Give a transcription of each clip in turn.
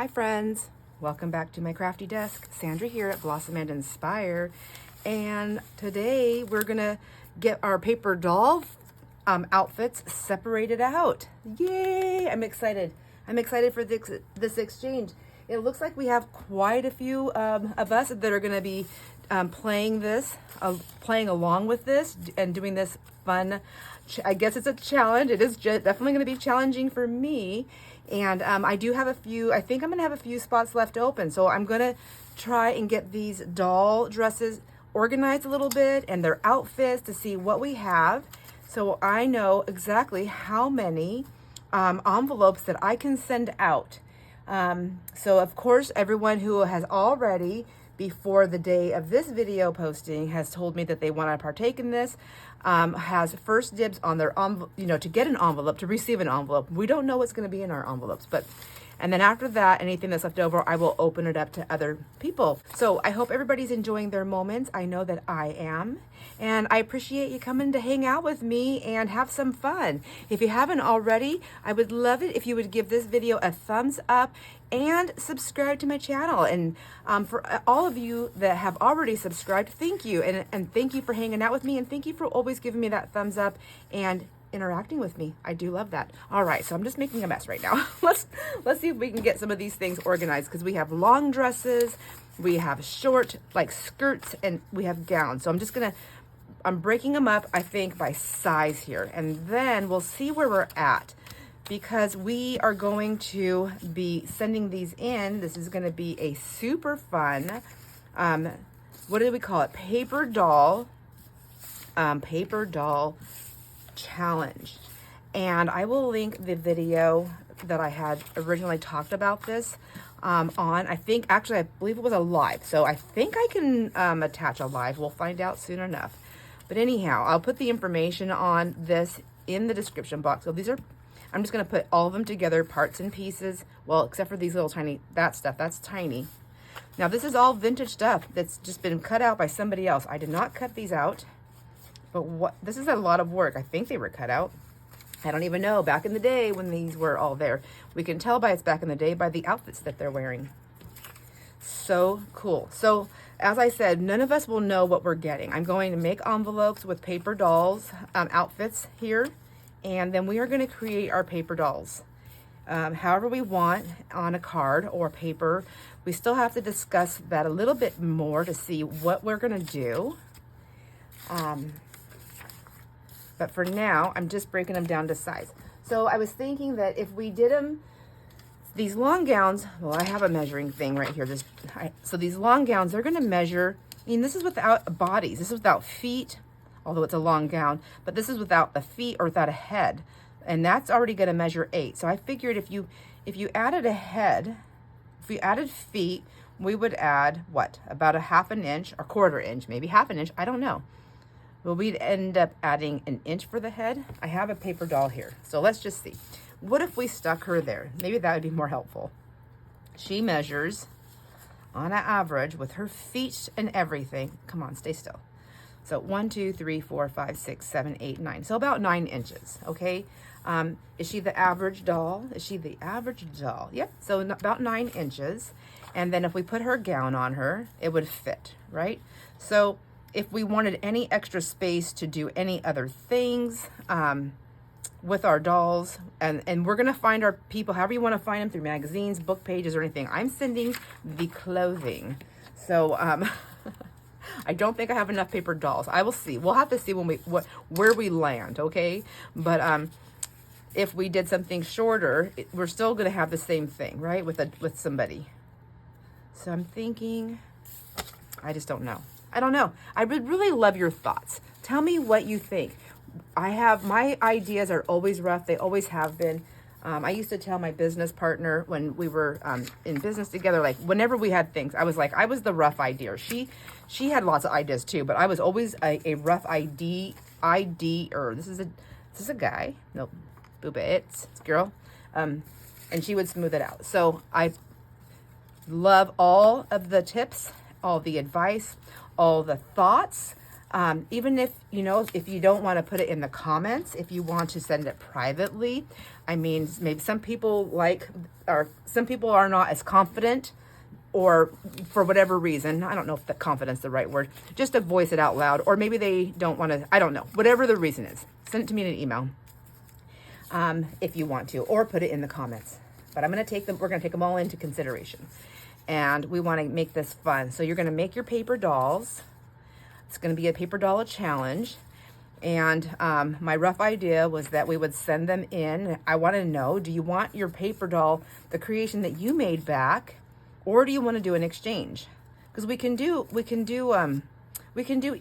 Hi friends, welcome back to my crafty desk. Sandra here at Blossom and Inspire, and today we're gonna get our paper doll outfits separated out. Yay! I'm excited. I'm excited for this exchange. It looks like we have quite a few of us that are gonna be playing along with this and doing this fun. I guess it's a challenge. It is definitely going to be challenging for me. And I do have I think I'm going to have a few spots left open. So I'm going to try and get these doll dresses organized a little bit and their outfits to see what we have. So I know exactly how many envelopes that I can send out. So of course, everyone who has already, before the day of this video posting, has told me that they want to partake in this, has first dibs on their to get an envelope, to receive an envelope. We don't know what's going to be in our envelopes, and then after that, anything that's left over, I will open it up to other people. So I hope everybody's enjoying their moments. I know that I am. And I appreciate you coming to hang out with me and have some fun. If you haven't already, I would love it if you would give this video a thumbs up and subscribe to my channel. And for all of you that have already subscribed, thank you. And thank you for hanging out with me. And thank you for always giving me that thumbs up and interacting with me. I do love that. All right, so I'm just making a mess right now. Let's see if we can get some of these things organized, because we have long dresses, we have short like skirts, and we have gowns. So I'm breaking them up, I think, by size here, and then we'll see where we're at, because we are going to be sending these in. This is going to be a super fun, what do we call it? Paper doll challenge. And I will link the video that I had originally talked about this on. I believe it was a live. So I think I can attach a live. We'll find out soon enough. But anyhow, I'll put the information on this in the description box. So I'm just going to put all of them together, parts and pieces. Well, except for these little tiny, that's tiny. Now this is all vintage stuff that's just been cut out by somebody else. I did not cut these out. But this is a lot of work. I think they were cut out. I don't even know. Back in the day when these were all there. We can tell by back in the day by the outfits that they're wearing. So cool. So as I said, none of us will know what we're getting. I'm going to make envelopes with paper dolls outfits here. And then we are going to create our paper dolls. However we want, on a card or paper. We still have to discuss that a little bit more to see what we're going to do. But for now, I'm just breaking them down to size. So I was thinking that if we did these long gowns, well, I have a measuring thing right here. So these long gowns, they're going to measure, this is without bodies. This is without feet, although it's a long gown. But this is without the feet or without a head. And that's already going to measure 8. So I figured if you added a head, if you added feet, we would add, what, about a ½ inch or quarter inch, maybe ½ inch, I don't know. Well, we'd end up adding an inch for the head. I have a paper doll here, so let's just see. What if we stuck her there? Maybe that would be more helpful. She measures, on an average, with her feet and everything. Come on, stay still. So 1, 2, 3, 4, 5, 6, 7, 8, 9. So about 9 inches, okay? Is she the average doll? Is she the average doll? Yep, so about 9 inches. And then if we put her gown on her, it would fit, right? So if we wanted any extra space to do any other things with our dolls, and we're going to find our people, however you want to find them, through magazines, book pages, or anything. I'm sending the clothing. So I don't think I have enough paper dolls. I will see. We'll have to see where we land, okay? But if we did something shorter, we're still going to have the same thing, right? With somebody. So I'm thinking, I just don't know. I don't know. I would really love your thoughts. Tell me what you think. My ideas are always rough. They always have been. I used to tell my business partner when we were in business together, like whenever we had things, I was the rough idea. She had lots of ideas too, but I was always a rough idea. This is a guy. No, booba, it's a girl. And she would smooth it out. So I love all of the tips, all the advice, all the thoughts. Even if, you know, if you don't want to put it in the comments, if you want to send it privately, I mean, maybe some people some people are not as confident, or for whatever reason, I don't know if the confidence is the right word, just to voice it out loud, or maybe they don't want to, I don't know, whatever the reason is, send it to me in an email if you want to, or put it in the comments. But we're going to take them all into consideration. And we want to make this fun. So you're going to make your paper dolls. It's going to be a paper doll challenge. And my rough idea was that we would send them in. I want to know, do you want your paper doll, the creation that you made, back, or do you want to do an exchange? Because we can do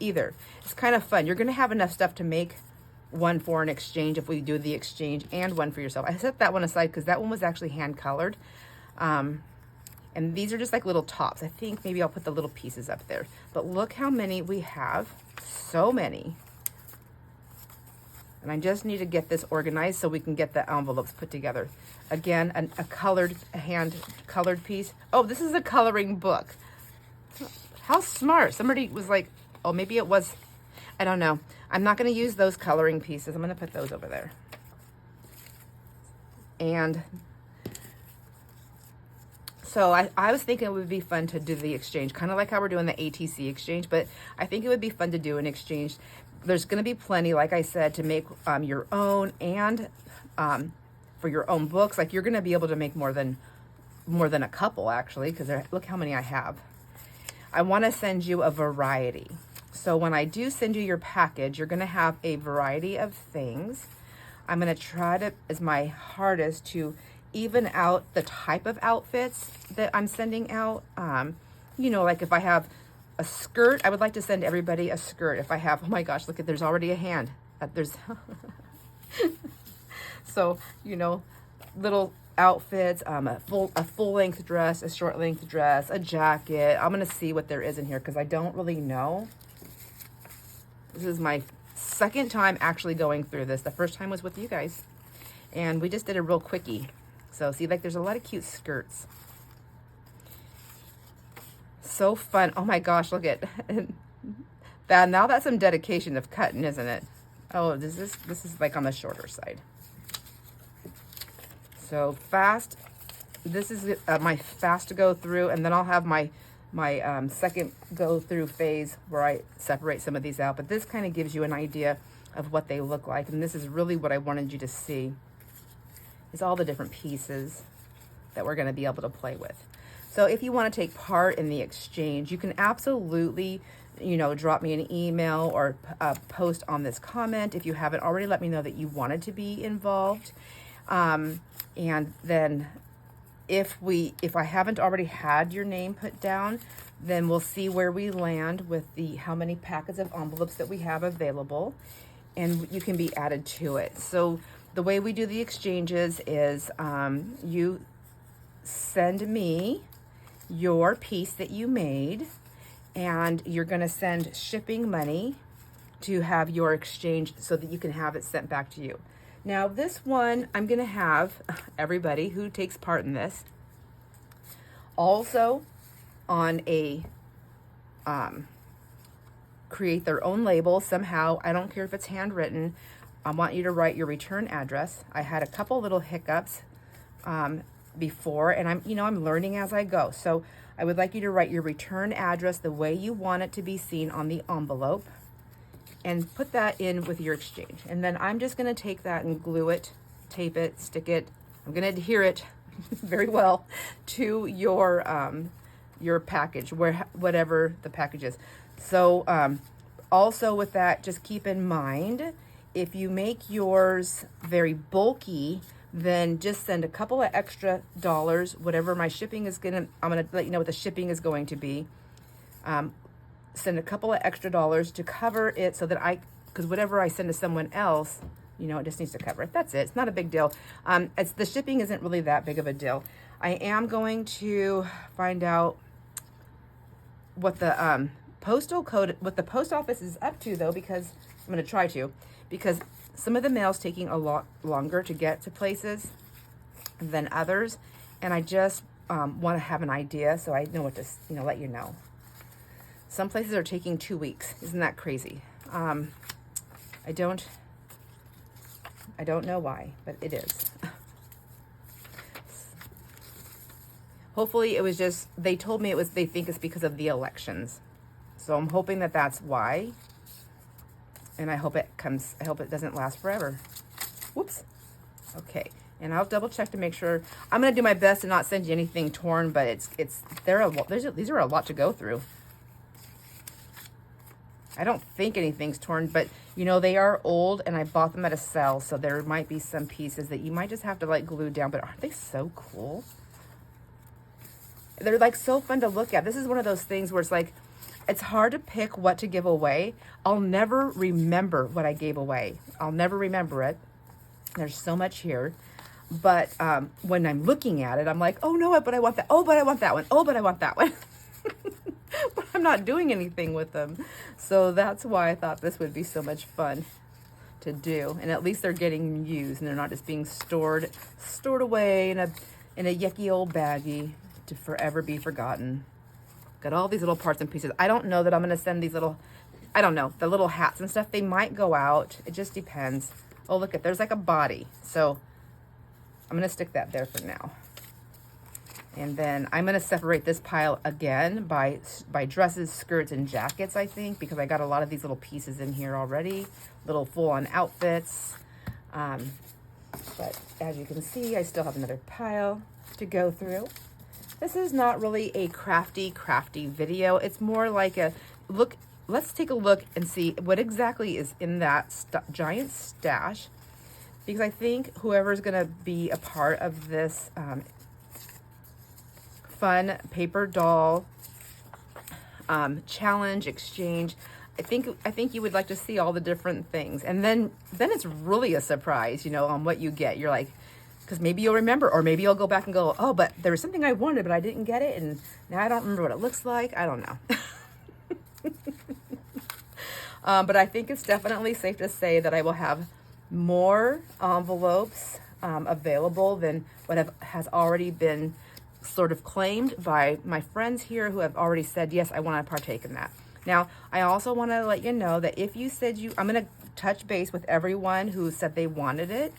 either. It's kind of fun. You're going to have enough stuff to make one for an exchange if we do the exchange, and one for yourself. I set that one aside because that one was actually hand colored. And these are just like little tops. I think maybe I'll put the little pieces up there. But look how many we have. So many. And I just need to get this organized so we can get the envelopes put together. Again, a hand colored piece. Oh, this is a coloring book. How smart. Somebody was like, oh, maybe it was, I don't know. I'm not going to use those coloring pieces. I'm going to put those over there. And so I was thinking it would be fun to do the exchange, kind of like how we're doing the ATC exchange, but I think it would be fun to do an exchange. There's going to be plenty, like I said, to make your own, and for your own books. Like, you're going to be able to make more than a couple, actually, because look how many I have. I want to send you a variety. So when I do send you your package, you're going to have a variety of things. I'm going to try to, as my hardest, to even out the type of outfits that I'm sending out. You know, like if I have a skirt, I would like to send everybody a skirt. If I have, oh my gosh, look at, there's already a hand. There's, so, you know, little outfits, a full length dress, a short length dress, a jacket. I'm going to see what there is in here because I don't really know. This is my second time actually going through this. The first time was with you guys, and we just did a real quickie. So see, like, there's a lot of cute skirts. So fun. Oh my gosh, look at that. Now that's some dedication of cutting, isn't it? Oh, this is like on the shorter side. So fast. This is my fast to go through, and then I'll have my second go through phase where I separate some of these out. But this kind of gives you an idea of what they look like. And this is really what I wanted you to see, is all the different pieces that we're going to be able to play with. So if you want to take part in the exchange, you can absolutely, you know, drop me an email or post on this comment. If you haven't already, let me know that you wanted to be involved. And then if I haven't already had your name put down, then we'll see where we land with how many packets of envelopes that we have available, and you can be added to it. So the way we do the exchanges is you send me your piece that you made, and you're going to send shipping money to have your exchange so that you can have it sent back to you. Now this one, I'm going to have everybody who takes part in this also on a create their own label somehow. I don't care if it's handwritten. I want you to write your return address. I had a couple little hiccups before, and I'm learning as I go. So I would like you to write your return address the way you want it to be seen on the envelope, and put that in with your exchange. And then I'm just going to take that and glue it, tape it, stick it. I'm going to adhere it very well to your package, whatever the package is. So also with that, just keep in mind, if you make yours very bulky, then just send a couple of extra dollars, whatever my shipping is I'm going to let you know what the shipping is going to be. Send a couple of extra dollars to cover it, so that because whatever I send to someone else, it just needs to cover it. That's it. It's not a big deal. The shipping isn't really that big of a deal. I am going to find out what the postal code, what the post office is up to, though, because I'm going to try to, because some of the mail's taking a lot longer to get to places than others, and I just want to have an idea so I know what to, let you know. Some places are taking 2 weeks. Isn't that crazy? I don't know why, but it is. Hopefully it was just, they told me it was, they think it's because of the elections. So I'm hoping that that's why. And I hope it doesn't last forever. Whoops. Okay. And I'll double check to make sure. I'm going to do my best to not send you anything torn, but these are a lot to go through. I don't think anything's torn, but you know, they are old and I bought them at a sale. So there might be some pieces that you might just have to like glue down, but aren't they so cool? They're like so fun to look at. This is one of those things where it's like, it's hard to pick what to give away. I'll never remember what I gave away. I'll never remember it. There's so much here. But when I'm looking at it, I'm like, oh no, but I want that. Oh, but I want that one. Oh, but I want that one. But I'm not doing anything with them. So that's why I thought this would be so much fun to do. And at least they're getting used and they're not just being stored away in a yucky old baggie to forever be forgotten. Got all these little parts and pieces. I don't know that I'm going to send these little, I don't know, the little hats and stuff. They might go out. It just depends. Oh, look at, there's like a body. So I'm going to stick that there for now. And then I'm going to separate this pile again by dresses, skirts, and jackets, I think, because I got a lot of these little pieces in here already, little full-on outfits. But as you can see, I still have another pile to go through. This is not really a crafty video. It's more like a look. Let's take a look and see what exactly is in that giant stash, because I think whoever's going to be a part of this fun paper doll challenge exchange, I think you would like to see all the different things, and then it's really a surprise, you know, on what you get. You're like, because maybe you'll remember, or maybe you'll go back and go, oh, but there was something I wanted, but I didn't get it, and now I don't remember what it looks like. I don't know. But I think it's definitely safe to say that I will have more envelopes available than what has already been sort of claimed by my friends here who have already said, yes, I want to partake in that. Now, I also want to let you know that if you said I'm going to touch base with everyone who said they wanted it,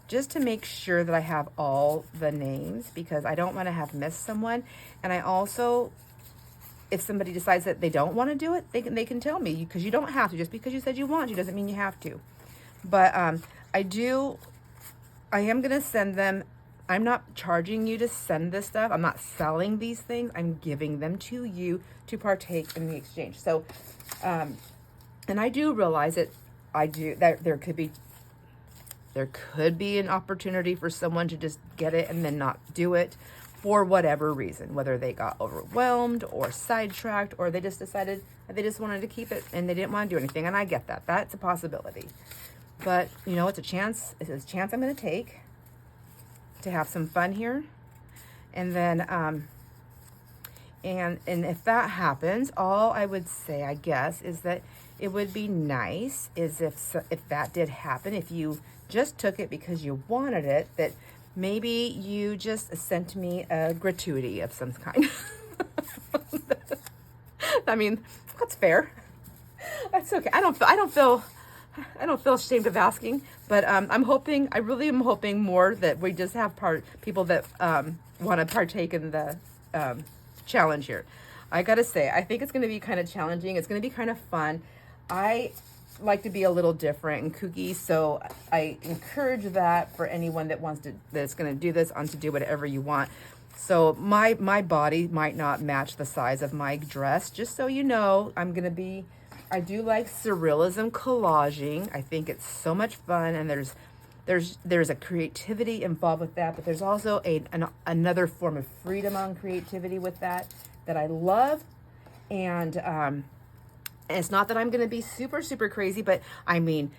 just to make sure that I have all the names, because I don't want to have missed someone. And I also, if somebody decides that they don't want to do it, they can tell me, because you don't have to. Just because you said you want to doesn't mean you have to. But I am going to send them. I'm not charging you to send this stuff. I'm not selling these things. I'm giving them to you to partake in the exchange. So, and I do realize that there could be an opportunity for someone to just get it and then not do it for whatever reason, whether they got overwhelmed or sidetracked, or they just decided that they just wanted to keep it and they didn't want to do anything. And I get that. That's a possibility. But, you know, it's a chance. It's a chance I'm going to take to have some fun here. And then, and if that happens, all I would say, I guess, is that it would be nice is if that did happen, if you just took it because you wanted it, that maybe you just sent me a gratuity of some kind. I mean, that's fair. That's okay. I don't feel ashamed of asking, but I really am hoping more that we just have people that want to partake in the challenge here. I gotta say, I think it's going to be kind of challenging. It's going to be kind of fun. I like to be a little different and kooky, so I encourage that for anyone that's going to do this, to do whatever you want. So my body might not match the size of my dress, just so you know. I do like surrealism collaging. I think it's so much fun, and there's a creativity involved with that, but there's also another form of freedom on creativity with that I love. And it's not that I'm going to be super, super crazy, but I mean,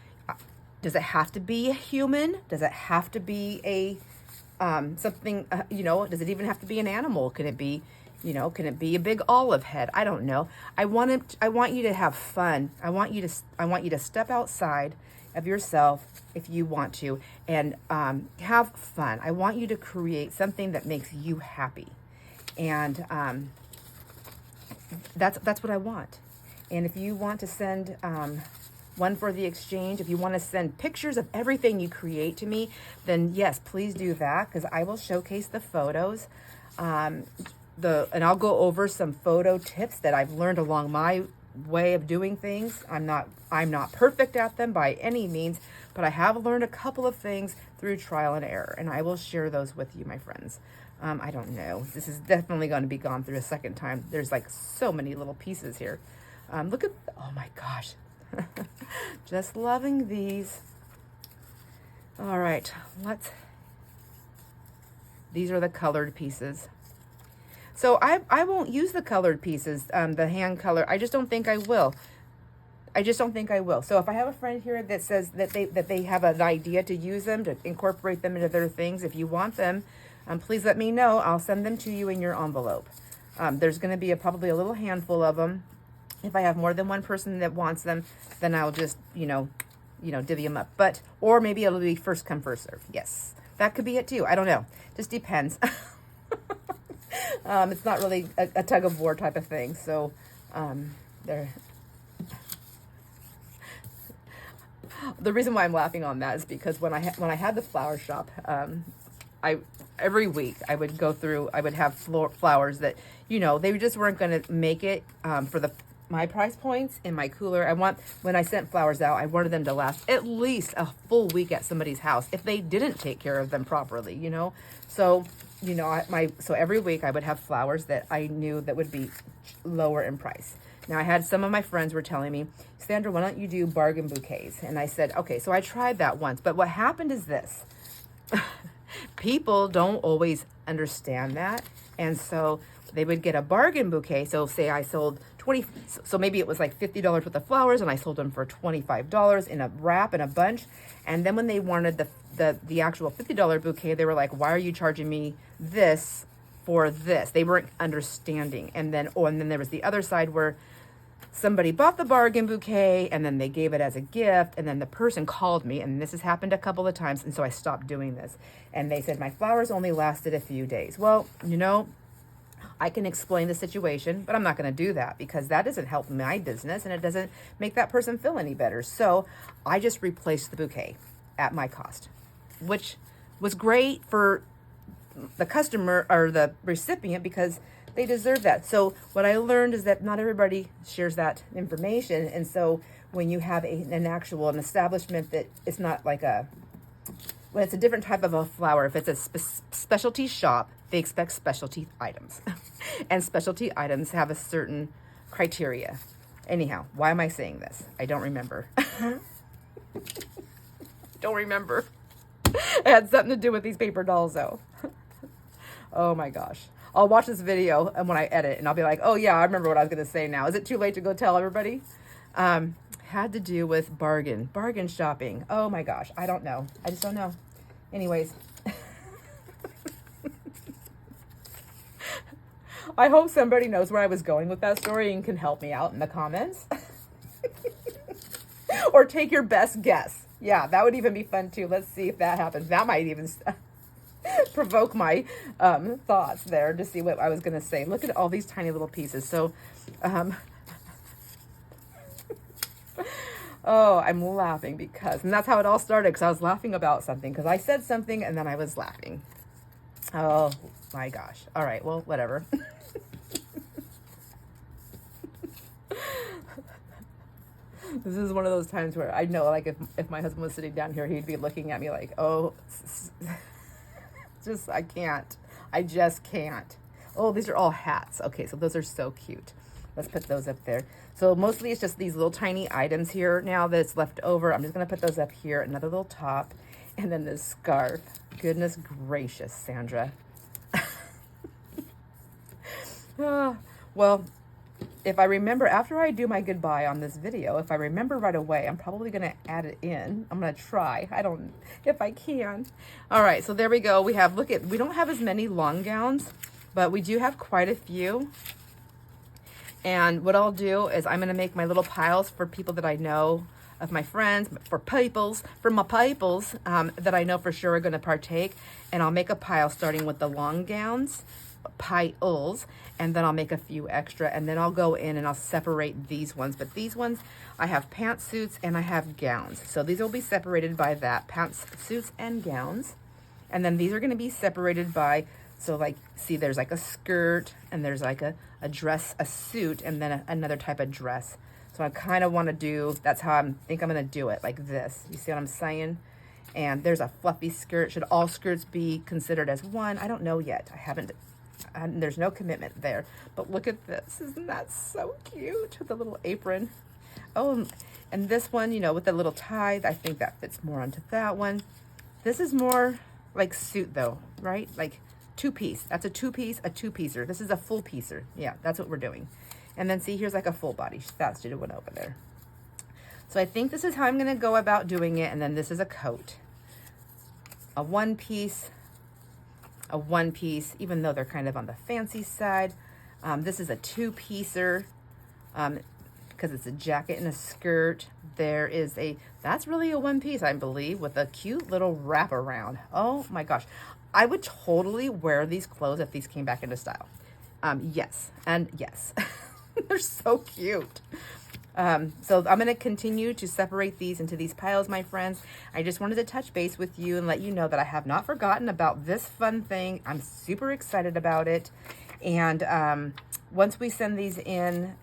does it have to be a human? Does it have to be a something, does it even have to be an animal? Can it be a big olive head? I don't know. I want you to have fun. I want you to step outside of yourself if you want to, and have fun. I want you to create something that makes you happy. And that's what I want. And if you want to send one for the exchange, if you want to send pictures of everything you create to me, then yes, please do that, because I will showcase the photos. And I'll go over some photo tips that I've learned along my way of doing things. I'm not perfect at them by any means, but I have learned a couple of things through trial and error, and I will share those with you, my friends. I don't know. This is definitely going to be gone through a second time. There's like so many little pieces here. Look at, oh my gosh. Just loving these. All right, these are the colored pieces. So I won't use the colored pieces, the hand color. I just don't think I will. So if I have a friend here that says that they have an idea to use them, to incorporate them into their things, if you want them, please let me know. I'll send them to you in your envelope. There's going to be probably a little handful of them. If I have more than one person that wants them, then I'll just, divvy them up. Or maybe it'll be first come, first serve. Yes, that could be it too. I don't know. Just depends. It's not really a tug of war type of thing. So there. The reason why I'm laughing on that is because when I had the flower shop, every week I would go through. I would have flowers that they just weren't going to make it for my price points in my cooler. When I sent flowers out, I wanted them to last at least a full week at somebody's house if they didn't take care of them properly. So so every week I would have flowers that I knew that would be lower in price. Now I had some of my friends were telling me, Sandra, why don't you do bargain bouquets? And I said, okay, so I tried that once, but what happened is this. People don't always understand that. And so they would get a bargain bouquet. So say I sold 20, so maybe it was like $50 worth of flowers and I sold them for $25 in a wrap and a bunch. And then when they wanted the actual $50 bouquet, they were like, why are you charging me this for this? They weren't understanding. And then there was the other side where somebody bought the bargain bouquet and then they gave it as a gift, and then the person called me, and this has happened a couple of times, and so I stopped doing this. And they said, my flowers only lasted a few days. Well, I can explain the situation, but I'm not going to do that because that doesn't help my business and it doesn't make that person feel any better. So I just replaced the bouquet at my cost, which was great for the customer or the recipient because they deserve that. So what I learned is that not everybody shares that information. And so when you have an establishment that it's not like when it's a different type of a flower, if it's a specialty shop, they expect specialty items. And specialty items have a certain criteria. Anyhow, why am I saying this? I don't remember. Don't remember. It had something to do with these paper dolls though. Oh my gosh. I'll watch this video and when I edit and I'll be like, oh yeah, I remember what I was going to say now. Is it too late to go tell everybody? Had to do with bargain shopping. Oh my gosh. I don't know. I just don't know. Anyways. I hope somebody knows where I was going with that story and can help me out in the comments. Or take your best guess. Yeah, that would even be fun too. Let's see if that happens. That might even provoke my thoughts there to see what I was going to say. Look at all these tiny little pieces. So, oh, I'm laughing and that's how it all started, because I was laughing about something, because I said something and then I was laughing. Oh my gosh. All right, well, whatever. This is one of those times where I know, like, if my husband was sitting down here, he'd be looking at me like, oh, I just can't. Oh, these are all hats. Okay, so those are so cute. Let's put those up there. So mostly it's just these little tiny items here now that's left over. I'm just going to put those up here. Another little top. And then this scarf. Goodness gracious, Sandra. Well, if I remember, after I do my goodbye on this video, if I remember right away, I'm probably going to add it in. I'm going to try. I don't, if I can. All right, so there we go. We don't have as many long gowns, but we do have quite a few. And what I'll do is I'm going to make my little piles for people that I know of my friends, for my peoples that I know for sure are going to partake. And I'll make a pile starting with the long gowns, piles, and then I'll make a few extra, and then I'll go in and I'll separate these ones. But these ones, I have pantsuits and I have gowns. So these will be separated by that, pantsuits and gowns. And then these are going to be separated by, so like, see, there's like a skirt, and there's like a dress, a suit, and then another type of dress. So I kind of want to do, that's how I think I'm going to do it, like this. You see what I'm saying? And there's a fluffy skirt. Should all skirts be considered as one? I don't know yet. There's no commitment there. But look at this. Isn't that so cute? With the little apron. Oh, and this one, you know, with the little tie, I think that fits more onto that one. This is more like suit though, right? Like two-piece. That's a two-piece, a two-piecer. This is a full piecer. Yeah, that's what we're doing. And then see, here's like a full body. That's the one over there. So I think this is how I'm going to go about doing it. And then this is a coat. A one-piece, even though they're kind of on the fancy side. This is a two-piecer because it's a jacket and a skirt. There is that's really a one-piece, I believe, with a cute little wraparound. Oh my gosh. I would totally wear these clothes if these came back into style. Yes, and yes. They're so cute. So I'm going to continue to separate these into these piles, my friends. I just wanted to touch base with you and let you know that I have not forgotten about this fun thing. I'm super excited about it. And once we send these in,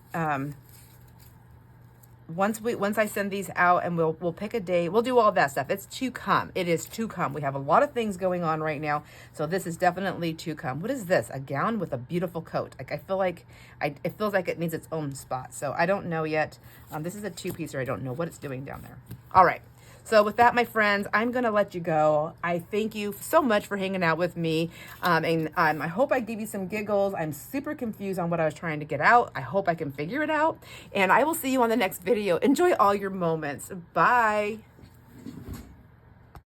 once I send these out, and we'll pick a day, we'll do all that stuff. It's to come. It is to come. We have a lot of things going on right now, so this is definitely to come. What is this? A gown with a beautiful coat. Like, I feel like it feels like it needs its own spot. So I don't know yet. This is a two-piecer. I don't know what it's doing down there. All right. So with that, my friends, I'm going to let you go. I thank you so much for hanging out with me. And I hope I gave you some giggles. I'm super confused on what I was trying to get out. I hope I can figure it out. And I will see you on the next video. Enjoy all your moments. Bye.